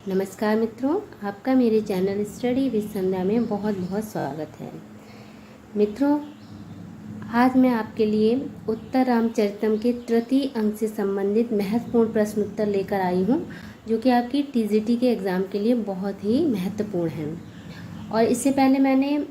नमस्कार मित्रों, आपका मेरे चैनल स्टडी विद संध्या में बहुत बहुत स्वागत है। मित्रों, आज मैं आपके लिए उत्तर रामचरितम के तृतीय अंक से संबंधित महत्वपूर्ण प्रश्न उत्तर लेकर आई हूँ, जो कि आपकी टीजीटी के एग्ज़ाम के लिए बहुत ही महत्वपूर्ण है। और इससे पहले मैंने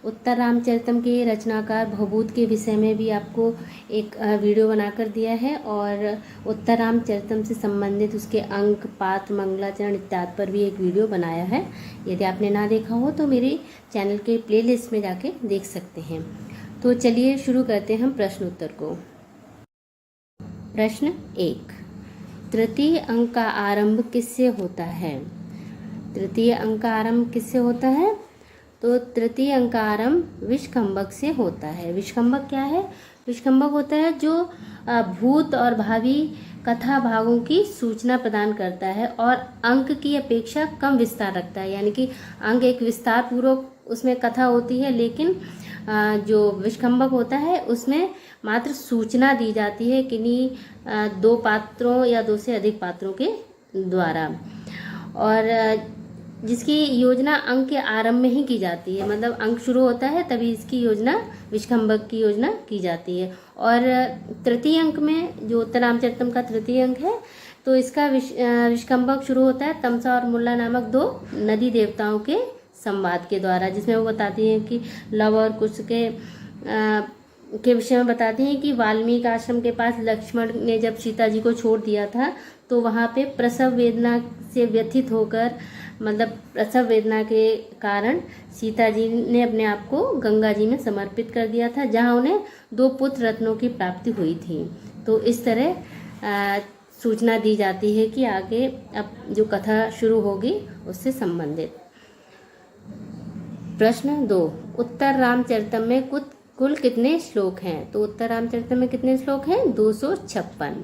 उत्तर रामचरितम के रचनाकार भवभूत के विषय में भी आपको एक वीडियो बनाकर दिया है, और उत्तर रामचरितम से संबंधित उसके अंक, पात्र, मंगलाचरण इत्यादि पर भी एक वीडियो बनाया है। यदि आपने ना देखा हो तो मेरे चैनल के प्लेलिस्ट में जाके देख सकते हैं। तो चलिए शुरू करते हैं हम प्रश्न उत्तर को। प्रश्न 1, तृतीय अंक का आरंभ किससे होता है? तृतीय अंक का आरंभ किससे होता है? तो तृतीय अंक का आरंभ विष्कंभक से होता है। विष्कंभक क्या है? विष्कंभक होता है जो भूत और भावी कथा भागों की सूचना प्रदान करता है और अंक की अपेक्षा कम विस्तार रखता है। यानी कि अंक एक विस्तार पूर्वक उसमें कथा होती है, लेकिन जो विष्कंभक होता है उसमें मात्र सूचना दी जाती है किन्हीं दो पात्रों या दो से अधिक पात्रों के द्वारा, और जिसकी योजना अंक के आरंभ में ही की जाती है। मतलब अंक शुरू होता है तभी इसकी योजना, विष्कंभक की योजना की जाती है। और तृतीय अंक में, जो उत्तर रामचरितम का तृतीय अंक है, तो इसका विष्कंभक शुरू होता है तमसा और मुल्ला नामक दो नदी देवताओं के संवाद के द्वारा, जिसमें वो बताती हैं कि लव और कुश के विषय में बताते हैं कि वाल्मीकि आश्रम के पास लक्ष्मण ने जब सीता जी को छोड़ दिया था, तो वहाँ पे प्रसव वेदना से व्यथित होकर, मतलब प्रसव वेदना के कारण सीता जी ने अपने आप को गंगा जी में समर्पित कर दिया था, जहाँ उन्हें दो पुत्र रत्नों की प्राप्ति हुई थी। तो इस तरह सूचना दी जाती है कि आगे अब जो कथा शुरू होगी उससे संबंधित। प्रश्न 2, उत्तर रामचरितम में कुल कितने श्लोक हैं? तो उत्तर रामचरितम में कितने श्लोक हैं? 256।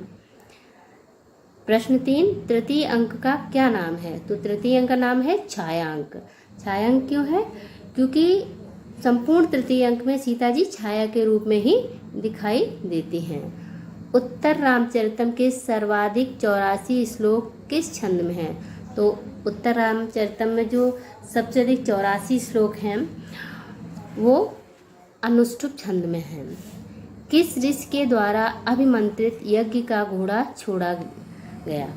प्रश्न 3, तृतीय अंक का क्या नाम है? तो तृतीय अंक का नाम है छायांक। छायांक क्यों है? क्योंकि संपूर्ण तृतीय अंक में सीता जी छाया के रूप में ही दिखाई देती हैं। उत्तर रामचरितम के सर्वाधिक 84 श्लोक किस छंद में हैं? तो उत्तर रामचरितम में जो सबसे अधिक 84 श्लोक हैं वो अनुष्टुप छंद में हैं। किस ऋषि के द्वारा अभिमंत्रित यज्ञ का घोड़ा छोड़ा गया?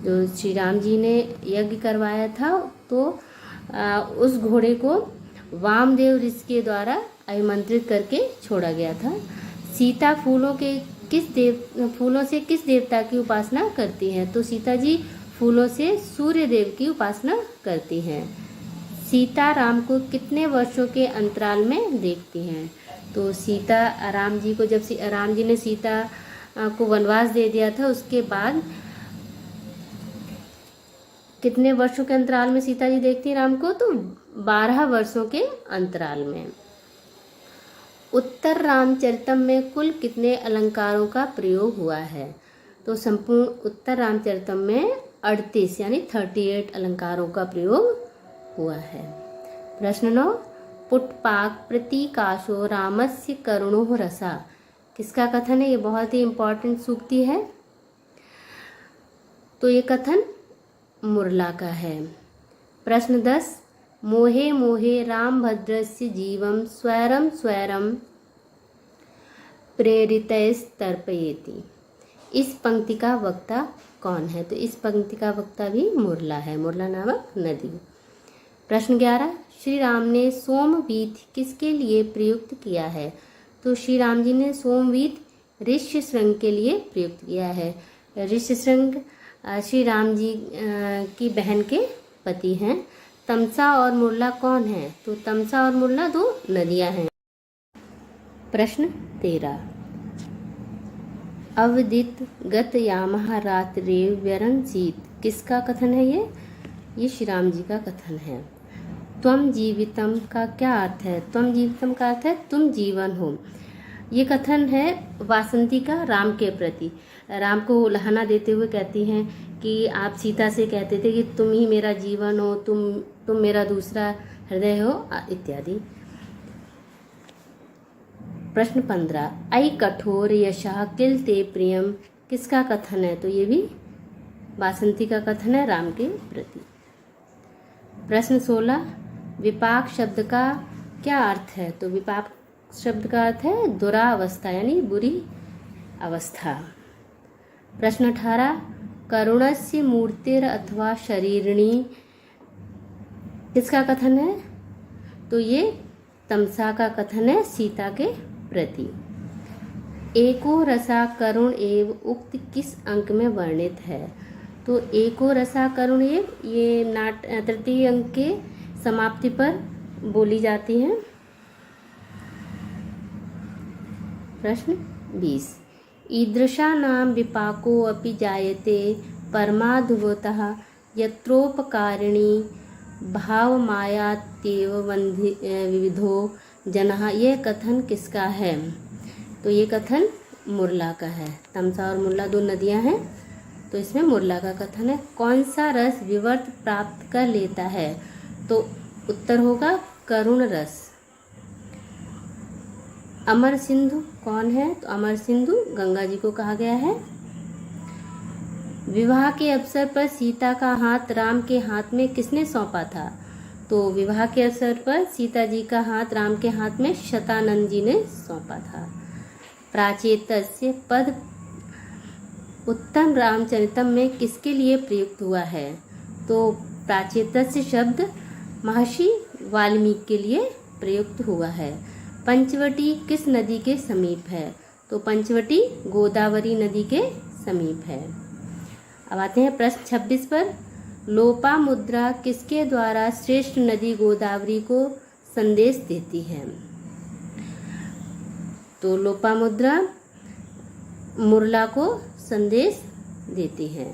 जो श्री राम जी ने यज्ञ करवाया था, तो उस घोड़े को वामदेव ऋषि के द्वारा अभिमंत्रित करके छोड़ा गया था। सीता फूलों से किस देवता की उपासना करती हैं? तो सीता जी फूलों से सूर्य देव की उपासना करती हैं। सीता राम को कितने वर्षों के अंतराल में देखती हैं? तो सीता राम जी को, जब राम जी ने सीता को वनवास दे दिया था, उसके बाद कितने वर्षों के अंतराल में सीता जी देखती हैं राम को? तो 12 वर्षों के अंतराल में। उत्तर रामचरितम में कुल कितने अलंकारों का प्रयोग हुआ है? तो संपूर्ण उत्तर रामचरितम में 38 यानी 38 अलंकारों का प्रयोग हुआ है। प्रश्न 9, पुट्पाक प्रतीकाशो रामस्य करुणो रसा किसका कथन है? ये बहुत ही इंपॉर्टेंट सूक्ति है। तो ये कथन मुरला का है। प्रश्न 10, मोहे मोहे राम भद्रस्य जीवम स्वैरम स्वैरम प्रेरितैस्तर्पयेति। इस पंक्ति का वक्ता कौन है? तो इस पंक्ति का वक्ता भी मुरला है, मुरला नामक नदी। प्रश्न 11, श्री राम ने सोमवीत किसके लिए प्रयुक्त किया है? तो श्री राम जी ने सोमवीत ऋष्यशृंग के लिए प्रयुक्त किया है। ऋष्यशृंग श्री राम जी की बहन के पति हैं। तमसा और मुरला कौन है? तो तमसा और मुरला दो नदियां हैं। प्रश्न 13, अवदित गत यामः रात्रेव व्यरंसीत किसका कथन है? ये श्री राम जी का कथन है। त्वम जीवितम का क्या अर्थ है? त्वम जीवितम का अर्थ है तुम जीवन हो। ये कथन है वासंती का राम के प्रति। राम को उल्हाना देते हुए कहती हैं कि आप सीता से कहते थे कि तुम ही मेरा जीवन हो, तुम मेरा दूसरा हृदय हो, इत्यादि। प्रश्न 15, अयि कठोर यशः किल ते प्रियम किसका कथन है? तो ये भी वासंती का कथन है राम के प्रति। प्रश्न 16, विपाक शब्द का क्या अर्थ है? तो विपाक शब्द का अर्थ है दुरावस्था यानी बुरी अवस्था। प्रश्न 18, करुणस्य मूर्तिर अथवा शरीरिणी किसका कथन है? तो ये तमसा का कथन है सीता के प्रति। एको रसा करुण एव उक्त किस अंक में वर्णित है? तो एको रसा करुण एव ये तृतीय अंक के समाप्ति पर बोली जाती है। प्रश्न 20, ईदृशा नाम विपाको अपि जायते परमाद्भुतः यत्रोपकारिणी भाव मायात्येव विविधो जनः। यह कथन किसका है? तो ये कथन मुरला का है। तमसा और मुरला दो नदियां हैं, तो इसमें मुरला का कथन है। कौन सा रस विवर्त प्राप्त कर लेता है? तो उत्तर होगा करुण रस। अमर सिंधु कौन है? तो अमर सिंधु गंगा जी को कहा गया है। विवाह के अवसर पर सीता का हाथ राम के हाथ में किसने सौंपा था? तो विवाह के अवसर पर सीता जी का हाथ राम के हाथ में शतानंद जी ने सौंपा था। प्राचेतस्य पद उत्तम रामचरितम में किसके लिए प्रयुक्त हुआ है? तो प्राचेतस्य शब्द महर्षि वाल्मीकि के लिए प्रयुक्त हुआ है। पंचवटी किस नदी के समीप है? तो पंचवटी गोदावरी नदी के समीप है। अब आते हैं प्रश्न 26 पर, लोपामुद्रा किसके द्वारा श्रेष्ठ नदी गोदावरी को संदेश देती है? तो लोपामुद्रा मुरला को संदेश देती है।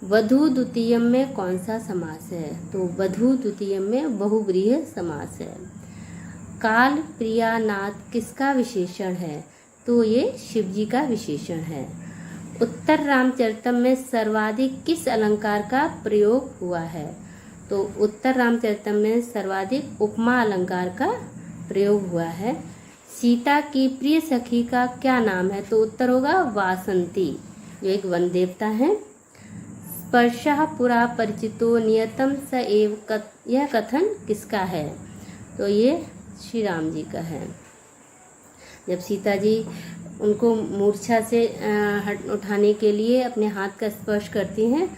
वधू द्वितीयम में कौन सा समास है? तो वधू द्वितीयम में बहुव्रीहि समास है। काल प्रियानाथ किसका विशेषण है? तो ये शिवजी का विशेषण है। उत्तर रामचरितम में सर्वाधिक किस अलंकार का प्रयोग हुआ है? तो उत्तर रामचरितम में सर्वाधिक उपमा अलंकार का प्रयोग हुआ है। सीता की प्रिय सखी का क्या नाम है? तो उत्तर होगा वासंती, जो एक वन देवता है। स्पर्शः पुरा परिचितो नियतम स एव यह कथन किसका है? तो ये श्री राम जी का है। जब सीता जी उनको मूर्छा से उठाने के लिए अपने हाथ का स्पर्श करती हैं,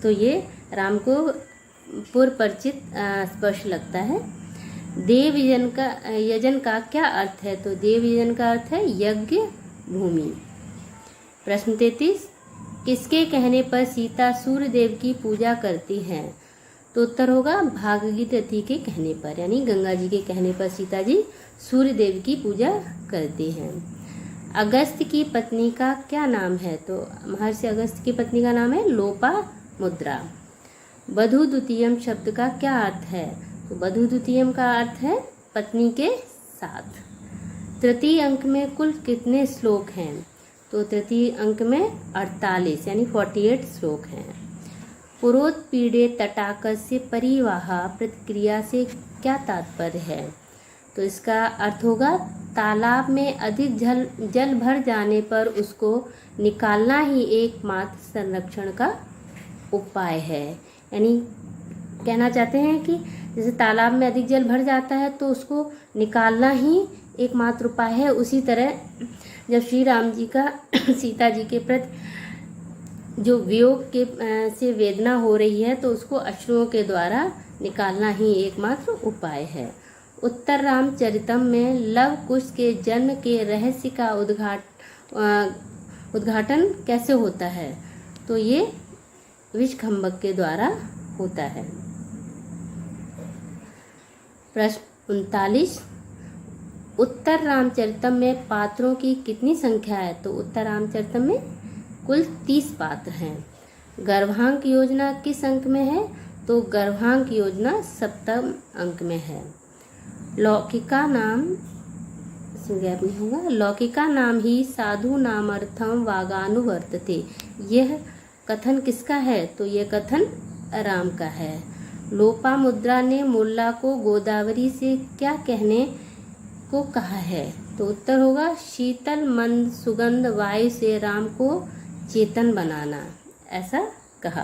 तो ये राम को पूर्व परिचित स्पर्श लगता है। देव यजन का क्या अर्थ है? तो देव यजन का अर्थ है यज्ञ भूमि। प्रश्न 33, किसके कहने पर सीता सूर्य देव की पूजा करती है? तो उत्तर होगा भागीरथी रथी के कहने पर, यानी गंगा जी के कहने पर सीता जी सूर्य देव की पूजा करती हैं। अगस्त की पत्नी का क्या नाम है? तो महर्षि अगस्त की पत्नी का नाम है लोपामुद्रा। वधू द्वितीयम शब्द का क्या अर्थ है? तो वधू द्वितीयम का अर्थ है पत्नी के साथ। तृतीय अंक में कुल कितने श्लोक हैं? तो तृतीय अंक में 48 यानी 48 श्लोक हैं। पुरोत्पीड़े तटाकस्य परिवाह प्रतिक्रिया से क्या तात्पर्य है? तो इसका अर्थ होगा तालाब में अधिक जल भर जाने पर उसको निकालना ही एकमात्र संरक्षण का उपाय है। यानी कहना चाहते हैं कि जैसे तालाब में अधिक जल भर जाता है तो उसको निकालना ही एकमात्र उपाय है, उसी तरह जब श्री राम जी का सीता जी के प्रति जो वियोग के से वेदना हो रही है तो उसको अश्रुओं के द्वारा निकालना ही एकमात्र उपाय है। उत्तर रामचरितम में लव कुश के जन्म के रहस्य का उद्घाटन कैसे होता है? तो ये विषखंभक के द्वारा होता है। प्रश्न 39, उत्तर रामचरितम में पात्रों की कितनी संख्या है? तो उत्तर रामचरितम में कुल 30 पात्र हैं। गर्भांक योजना किस अंक में है? तो गर्भांक योजना 7वें अंक में है। लौकिका नाम गैप नहीं होगा। लौकिका नाम ही साधु नामर्थम वागानुवर्तते, यह कथन किसका है? तो यह कथन राम का है। लोपामुद्रा ने मुरला को गोदावरी से क्या कहने को कहा है? तो उत्तर होगा शीतल मंद सुगंध वायु से राम को चेतन बनाना, ऐसा कहा।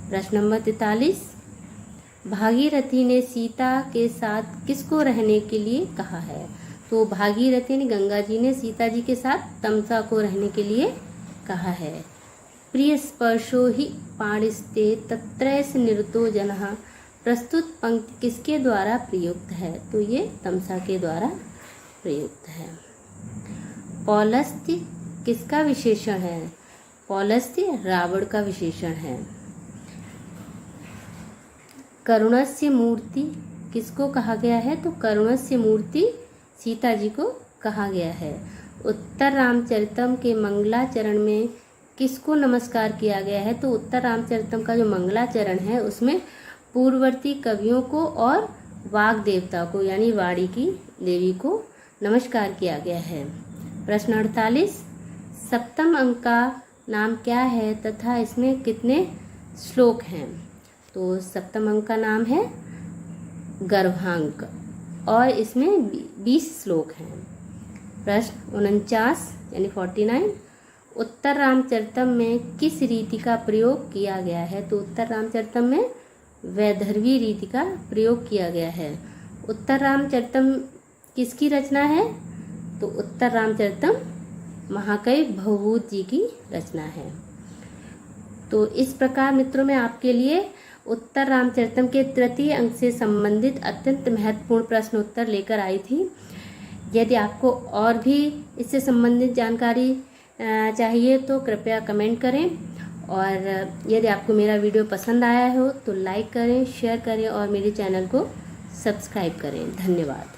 प्रश्न नंबर 43, भागीरथी ने सीता के साथ किसको रहने के लिए कहा है? तो भागीरथी ने, गंगा जी ने सीता जी के साथ तमसा को रहने के लिए कहा है। प्रिय स्पर्शो ही पाणिस्ते तत्रैस निरतो जनः, प्रस्तुत पंक्ति किसके द्वारा प्रयुक्त है? तो ये तमसा के द्वारा प्रयुक्त है। पौलस्त्य किसका विशेषण है? पौलस्त्य रावण का विशेषण है। करुणस्य मूर्ति किसको कहा गया है? तो करुणस्य मूर्ति सीता जी को कहा गया है। उत्तर रामचरितम के मंगलाचरण में किसको नमस्कार किया गया है? तो उत्तर रामचरितम का जो मंगलाचरण है उसमें पूर्ववर्ती कवियों को और वाग देवता को यानी वाणी की देवी को नमस्कार किया गया है। प्रश्न 48, सप्तम अंक का नाम क्या है तथा इसमें कितने श्लोक हैं? तो सप्तम अंक का नाम है गर्भांक और इसमें 20 श्लोक हैं। प्रश्न 49 यानी 49, उत्तर रामचरितम में किस रीति का प्रयोग किया गया है? तो उत्तर रामचरितम में वैदर्भी रीति का प्रयोग किया गया है। उत्तर रामचरितम किसकी रचना है? तो उत्तर रामचरितम महाकवि भवभूति जी की रचना है। तो इस प्रकार मित्रों में आपके लिए उत्तर रामचरितम के तृतीय अंक से संबंधित अत्यंत महत्वपूर्ण प्रश्न उत्तर लेकर आई थी। यदि आपको और भी इससे संबंधित जानकारी चाहिए तो कृपया कमेंट करें, और यदि आपको मेरा वीडियो पसंद आया हो तो लाइक करें, शेयर करें और मेरे चैनल को सब्सक्राइब करें। धन्यवाद।